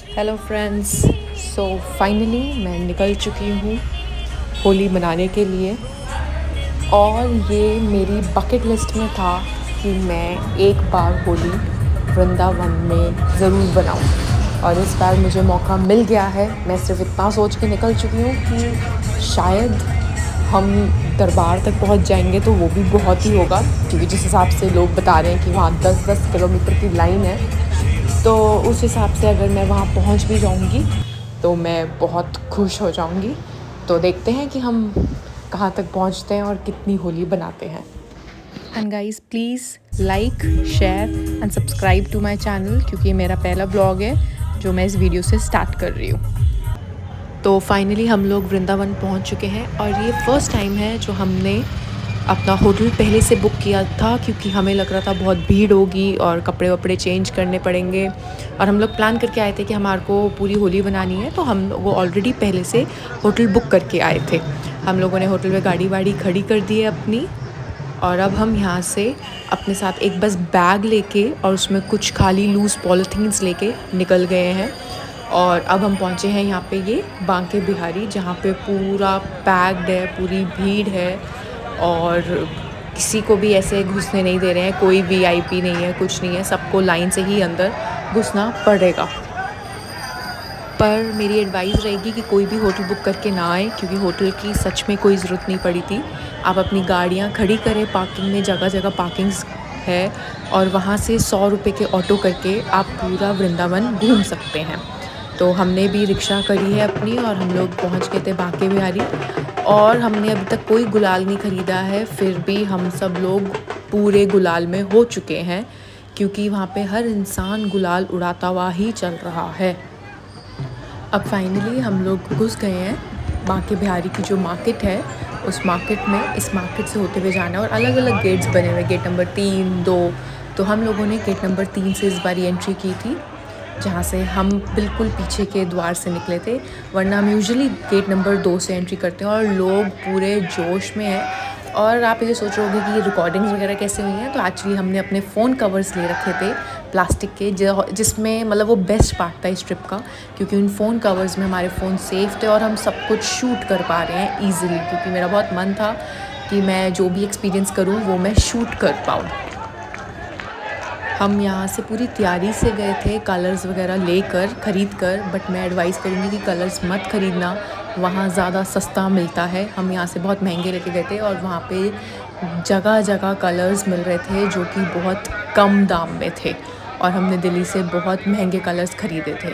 Hello friends. So finally मैं निकल चुकी हूँ होली मनाने के लिए, और ये मेरी बकेट लिस्ट में था कि मैं एक बार होली वृंदावन में ज़रूर बनाऊँ, और इस बार मुझे मौका मिल गया है। मैं सिर्फ इतना सोच के निकल चुकी हूँ कि शायद हम दरबार तक पहुँच जाएंगे तो वो भी बहुत ही होगा, क्योंकि जिस हिसाब से लोग बता रहे हैं कि वहाँ 10-10 किलोमीटर की लाइन है, तो उस हिसाब से अगर मैं वहाँ पहुँच भी जाऊँगी तो मैं बहुत खुश हो जाऊँगी। तो देखते हैं कि हम कहाँ तक पहुँचते हैं और कितनी होली बनाते हैं। And guys, please like, share and subscribe to my channel, क्योंकि ये मेरा पहला ब्लॉग है जो मैं इस वीडियो से स्टार्ट कर रही हूँ। तो फाइनली हम लोग वृंदावन पहुँच चुके हैं, और ये फ़र्स्ट टाइम है जो हमने अपना होटल पहले से बुक किया था, क्योंकि हमें लग रहा था बहुत भीड़ होगी और कपड़े वपड़े चेंज करने पड़ेंगे। और हम लोग प्लान करके आए थे कि हमारे को पूरी होली बनानी है, तो हम वो ऑलरेडी पहले से होटल बुक करके आए थे। हम लोगों ने होटल में गाड़ी वाड़ी खड़ी कर दी है अपनी, और अब हम यहाँ से अपने साथ एक बस बैग लेके और उसमें कुछ खाली लूज़ पॉलीथीन्स लेके निकल गए हैं। और अब हम पहुँचे हैं यहाँ पे ये बांके बिहारी, जहाँ पे पूरा पैक्ड है, पूरी भीड़ है, और किसी को भी ऐसे घुसने नहीं दे रहे हैं। कोई वीआईपी नहीं है, कुछ नहीं है, सबको लाइन से ही अंदर घुसना पड़ेगा। पर मेरी एडवाइस रहेगी कि कोई भी होटल बुक करके ना आए, क्योंकि होटल की सच में कोई ज़रूरत नहीं पड़ी थी। आप अपनी गाड़ियाँ खड़ी करें पार्किंग में, जगह जगह पार्किंग्स है, और वहाँ से 100 रुपये के ऑटो करके आप पूरा वृंदावन घूम सकते हैं। तो हमने भी रिक्शा करी है अपनी, और हम लोग पहुँच गए थे बांके बिहारी। और हमने अभी तक कोई गुलाल नहीं ख़रीदा है, फिर भी हम सब लोग पूरे गुलाल में हो चुके हैं, क्योंकि वहाँ पे हर इंसान गुलाल उड़ाता हुआ ही चल रहा है। अब फाइनली हम लोग घुस गए हैं बांके बिहारी की जो मार्केट है, उस मार्केट में। इस मार्केट से होते हुए जाना है, और अलग अलग गेट्स बने हुए, गेट नंबर 3, 2। तो हम लोगों ने गेट नंबर 3 से इस बार एंट्री की थी, जहाँ से हम बिल्कुल पीछे के द्वार से निकले थे। वरना हम यूजुअली गेट नंबर 2 से एंट्री करते हैं, और लोग पूरे जोश में हैं। और आप ये सोच रहे होंगे कि ये रिकॉर्डिंग्स वगैरह कैसे हुई हैं, तो एक्चुअली हमने अपने फ़ोन कवर्स ले रखे थे प्लास्टिक के, जिसमें मतलब वो बेस्ट पार्ट था इस ट्रिप का, क्योंकि उन फ़ोन कवर्स में हमारे फ़ोन सेफ़ थे और हम सब कुछ शूट कर पा रहे हैं ईज़िली, क्योंकि मेरा बहुत मन था कि मैं जो भी एक्सपीरियंस करूँ वो मैं शूट कर पाऊँ। हम यहाँ से पूरी तैयारी से गए थे कलर्स वगैरह लेकर, ख़रीद कर, बट मैं एडवाइस करूँगी कि कलर्स मत ख़रीदना, वहाँ ज़्यादा सस्ता मिलता है। हम यहाँ से बहुत महंगे लेके गए थे, और वहाँ पे जगह जगह कलर्स मिल रहे थे जो कि बहुत कम दाम में थे, और हमने दिल्ली से बहुत महंगे कलर्स ख़रीदे थे।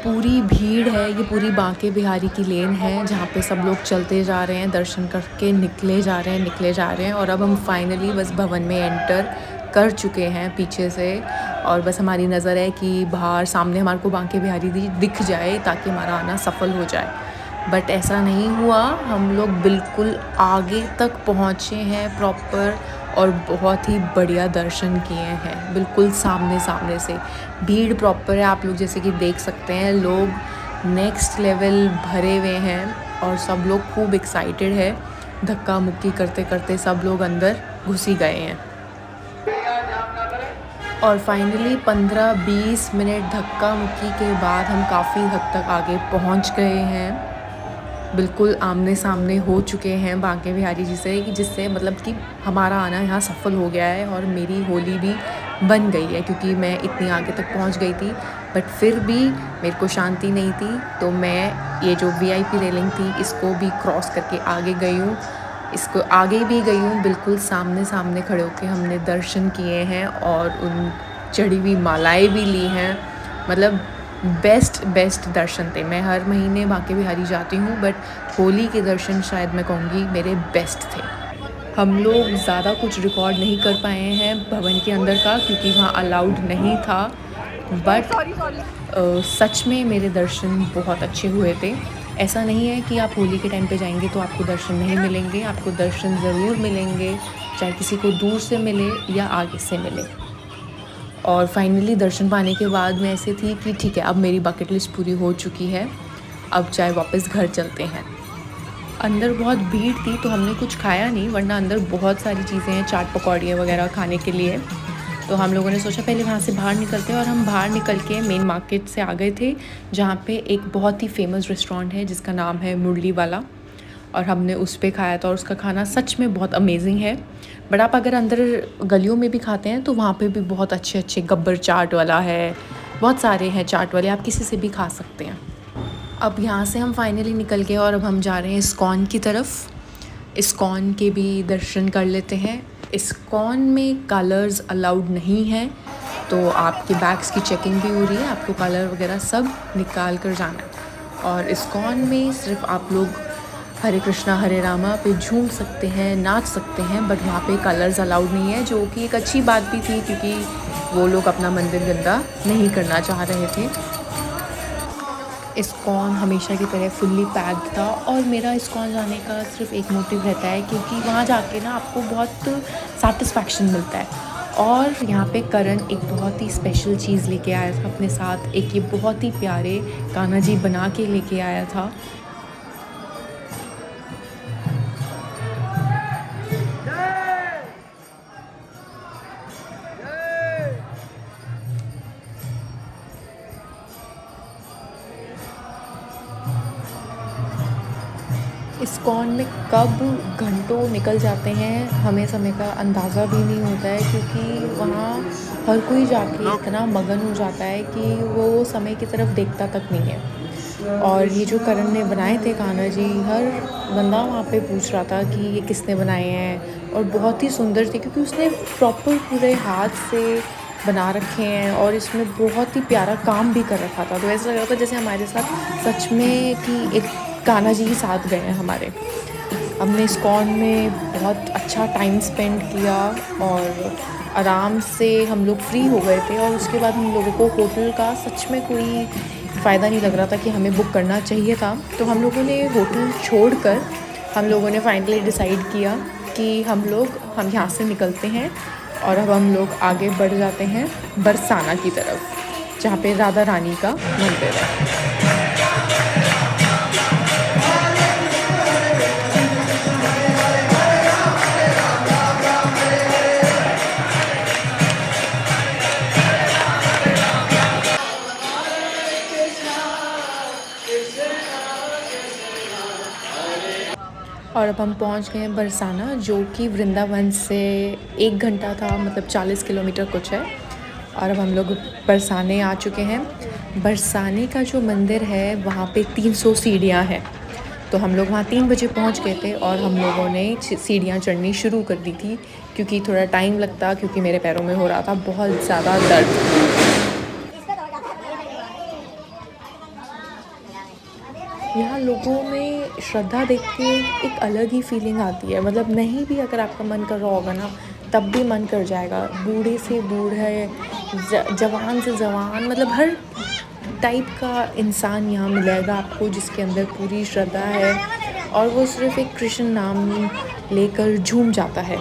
पूरी भीड़ है, ये पूरी बांके बिहारी की लेन है, जहाँ पे सब लोग चलते जा रहे हैं, दर्शन करके निकले जा रहे हैं। और अब हम फाइनली बस भवन में एंटर कर चुके हैं पीछे से, और बस हमारी नज़र है कि बाहर सामने हमारे को बांके बिहारी दिख जाए, ताकि हमारा आना सफल हो जाए। बट ऐसा नहीं हुआ, हम लोग बिल्कुल आगे तक पहुँचे हैं प्रॉपर, और बहुत ही बढ़िया दर्शन किए हैं, बिल्कुल सामने सामने से। भीड़ प्रॉपर है, आप लोग जैसे कि देख सकते हैं, लोग नेक्स्ट लेवल भरे हुए हैं, और सब लोग खूब एक्साइटेड है। धक्का मुक्की करते करते सब लोग अंदर घुस ही गए हैं, और फाइनली 15-20 मिनट धक्का मुक्की के बाद हम काफ़ी हद तक आगे पहुंच गए हैं। बिल्कुल आमने सामने हो चुके हैं बांके बिहारी जी से, कि जिससे मतलब कि हमारा आना यहाँ सफल हो गया है, और मेरी होली भी बन गई है, क्योंकि मैं इतनी आगे तक पहुँच गई थी। बट फिर भी मेरे को शांति नहीं थी, तो मैं ये जो वीआईपी रेलिंग थी इसको भी क्रॉस करके आगे गई हूँ, इसको आगे भी गई हूँ। बिल्कुल सामने सामने खड़े होकर हमने दर्शन किए हैं, और उन चढ़ी हुई मालाएँ भी ली हैं। मतलब बेस्ट दर्शन थे। मैं हर महीने बांके बिहारी जाती हूँ, बट होली के दर्शन शायद मैं कहूँगी मेरे बेस्ट थे। हम लोग ज़्यादा कुछ रिकॉर्ड नहीं कर पाए हैं भवन के अंदर का, क्योंकि वहाँ अलाउड नहीं था, बट सच में मेरे दर्शन बहुत अच्छे हुए थे। ऐसा नहीं है कि आप होली के टाइम पे जाएंगे तो आपको दर्शन नहीं मिलेंगे, आपको दर्शन ज़रूर मिलेंगे, चाहे किसी को दूर से मिले या आगे से मिले। और फाइनली दर्शन पाने के बाद मैं ऐसे थी कि ठीक है, अब मेरी बकेट लिस्ट पूरी हो चुकी है, अब चाहे वापस घर चलते हैं। अंदर बहुत भीड़ थी तो हमने कुछ खाया नहीं, वरना अंदर बहुत सारी चीज़ें हैं, चाट पकौड़ियाँ वगैरह खाने के लिए। तो हम लोगों ने सोचा पहले वहाँ से बाहर निकलते हैं, और हम बाहर निकल के मेन मार्केट से आ गए थे, जहाँ पे एक बहुत ही फेमस रेस्टोरेंट है जिसका नाम है मुरली वाला, और हमने उस पे खाया था, और उसका खाना सच में बहुत अमेजिंग है। बट आप अगर अंदर गलियों में भी खाते हैं तो वहाँ पे भी बहुत अच्छे अच्छे गब्बर चाट वाला है, बहुत सारे हैं चाट वाले, आप किसी से भी खा सकते हैं। अब यहाँ से हम फाइनली निकल गए और अब हम जा रहे हैं इस्कॉन की तरफ। इस्कॉन के भी दर्शन कर लेते हैं। इस्कॉन में कलर्स अलाउड नहीं है, तो आपके बैग्स की चेकिंग भी हो रही है, आपको कलर वगैरह सब निकाल कर जाना है। और इस्कॉन में सिर्फ आप लोग हरे कृष्णा हरे रामा पे झूम सकते हैं, नाच सकते हैं, बट वहाँ पे कलर्स अलाउड नहीं है, जो कि एक अच्छी बात भी थी क्योंकि वो लोग अपना मंदिर गंदा नहीं करना चाह रहे थे। इस्कॉन हमेशा की तरह फुल्ली पैक्ड था, और मेरा इस्कॉन जाने का सिर्फ एक मोटिव रहता है क्योंकि वहाँ जाके ना आपको बहुत सेटिस्फैक्शन मिलता है। और यहाँ पे करण एक बहुत ही स्पेशल चीज़ लेके आया था अपने साथ, एक ये बहुत ही प्यारे कान्हा जी बना के लेके आया था। इस्कॉन में कब घंटों निकल जाते हैं हमें समय का अंदाज़ा भी नहीं होता है, क्योंकि वहाँ हर कोई जाके इतना मगन हो जाता है कि वो समय की तरफ देखता तक नहीं है। और ये जो करण ने बनाए थे कान्हा जी, हर बंदा वहाँ पे पूछ रहा था कि ये किसने बनाए हैं, और बहुत ही सुंदर थे क्योंकि उसने प्रॉपर पूरे हाथ से बना रखे हैं, और इसमें बहुत ही प्यारा काम भी कर रखा था। तो ऐसा लग रहा था जैसे हमारे साथ सच में कि एक कान्हा जी ही साथ गए हैं हमारे। हमने इस्कॉन में बहुत अच्छा टाइम स्पेंड किया, और आराम से हम लोग फ्री हो गए थे, और उसके बाद हम लोगों को होटल का सच में कोई फ़ायदा नहीं लग रहा था कि हमें बुक करना चाहिए था। तो हम लोगों ने होटल छोड़कर हम लोगों ने फाइनली डिसाइड किया कि हम यहाँ से निकलते हैं, और अब हम लोग आगे बढ़ जाते हैं बरसाना की तरफ, जहाँ पे राधा रानी का मंदिर है। और अब हम पहुंच गए हैं बरसाना, जो कि वृंदावन से 1 घंटा था, मतलब 40 किलोमीटर कुछ है। और अब हम लोग बरसाने आ चुके हैं। बरसाने का जो मंदिर है वहाँ पे 300 सीढ़ियाँ हैं। तो हम लोग वहाँ 3 बजे पहुँच गए थे, और हम लोगों ने सीढ़ियाँ चढ़नी शुरू कर दी थी क्योंकि थोड़ा टाइम लगता, क्योंकि मेरे पैरों में हो रहा था बहुत ज़्यादा दर्द। यहाँ लोगों में श्रद्धा देख के एक अलग ही फीलिंग आती है, मतलब नहीं भी अगर आपका मन कर रहा होगा ना, तब भी मन कर जाएगा। बूढ़े से बूढ़े, जवान से जवान, मतलब हर टाइप का इंसान यहाँ मिलेगा आपको जिसके अंदर पूरी श्रद्धा है, और वो सिर्फ एक कृष्ण नाम लेकर झूम जाता है।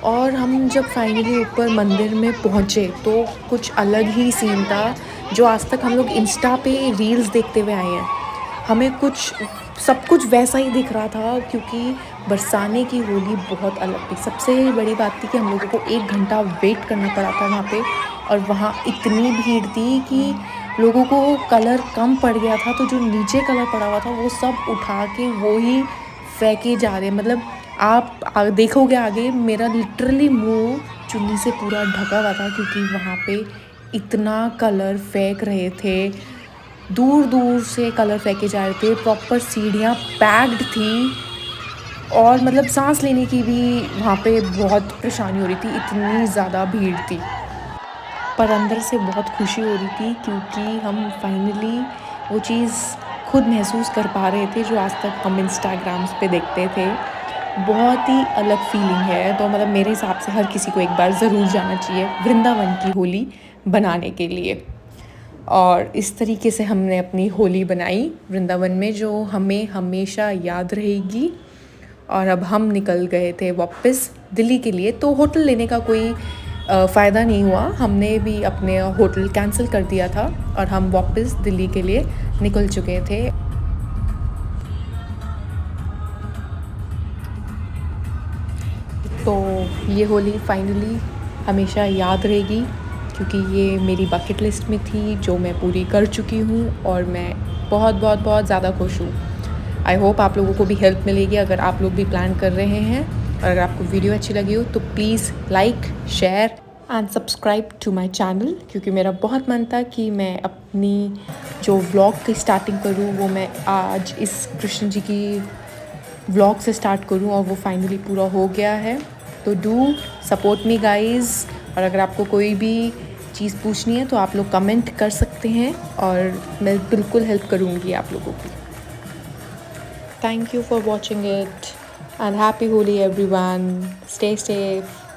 और हम जब फाइनली ऊपर मंदिर में पहुँचे तो कुछ अलग ही सीन था, जो आज तक हम लोग इंस्टा पे रील्स देखते हुए आए हैं। हमें सब कुछ वैसा ही दिख रहा था, क्योंकि बरसाने की होली बहुत अलग थी। सबसे बड़ी बात थी कि हम लोगों को 1 घंटा वेट करना पड़ा था वहाँ पे, और वहाँ इतनी भीड़ थी कि लोगों को कलर कम पड़ गया था, तो जो नीचे कलर पड़ा हुआ था वो सब उठा के वो ही फेंके जा रहे। मतलब आप देखोगे आगे, मेरा लिटरली मुँह चुन्नी से पूरा ढका हुआ था, क्योंकि वहाँ पे इतना कलर फेंक रहे थे, दूर दूर से कलर फेंके जा रहे थे। प्रॉपर सीढ़ियाँ पैक्ड थी, और मतलब सांस लेने की भी वहाँ पे बहुत परेशानी हो रही थी, इतनी ज़्यादा भीड़ थी। पर अंदर से बहुत खुशी हो रही थी क्योंकि हम फाइनली वो चीज़ खुद महसूस कर पा रहे थे जो आज तक हम इंस्टाग्राम्स पे देखते थे। बहुत ही अलग फीलिंग है। तो मतलब मेरे हिसाब से हर किसी को एक बार ज़रूर जाना चाहिए वृंदावन की होली बनाने के लिए। और इस तरीके से हमने अपनी होली बनाई वृंदावन में, जो हमें हमेशा याद रहेगी। और अब हम निकल गए थे वापस दिल्ली के लिए, तो होटल लेने का कोई फ़ायदा नहीं हुआ। हमने भी अपने होटल कैंसिल कर दिया था और हम वापस दिल्ली के लिए निकल चुके थे। तो ये होली फाइनली हमेशा याद रहेगी, क्योंकि ये मेरी बकेट लिस्ट में थी जो मैं पूरी कर चुकी हूँ और मैं बहुत बहुत बहुत ज़्यादा खुश हूँ। आई होप आप लोगों को भी हेल्प मिलेगी अगर आप लोग भी प्लान कर रहे हैं। और अगर आपको वीडियो अच्छी लगी हो तो please like, share and subscribe to my channel, क्योंकि मेरा बहुत मन था कि मैं अपनी जो व्लॉग की स्टार्टिंग करूँ वो मैं आज इस कृष्ण जी की व्लॉग से स्टार्ट करूँ और वो फाइनली पूरा हो गया है। तो डू सपोर्ट मी गाइज़, और अगर आपको कोई भी चीज़ पूछनी है तो आप लोग कमेंट कर सकते हैं और मैं बिल्कुल हेल्प करूँगी आप लोगों की। Thank you for watching it and happy Holi everyone. Stay safe.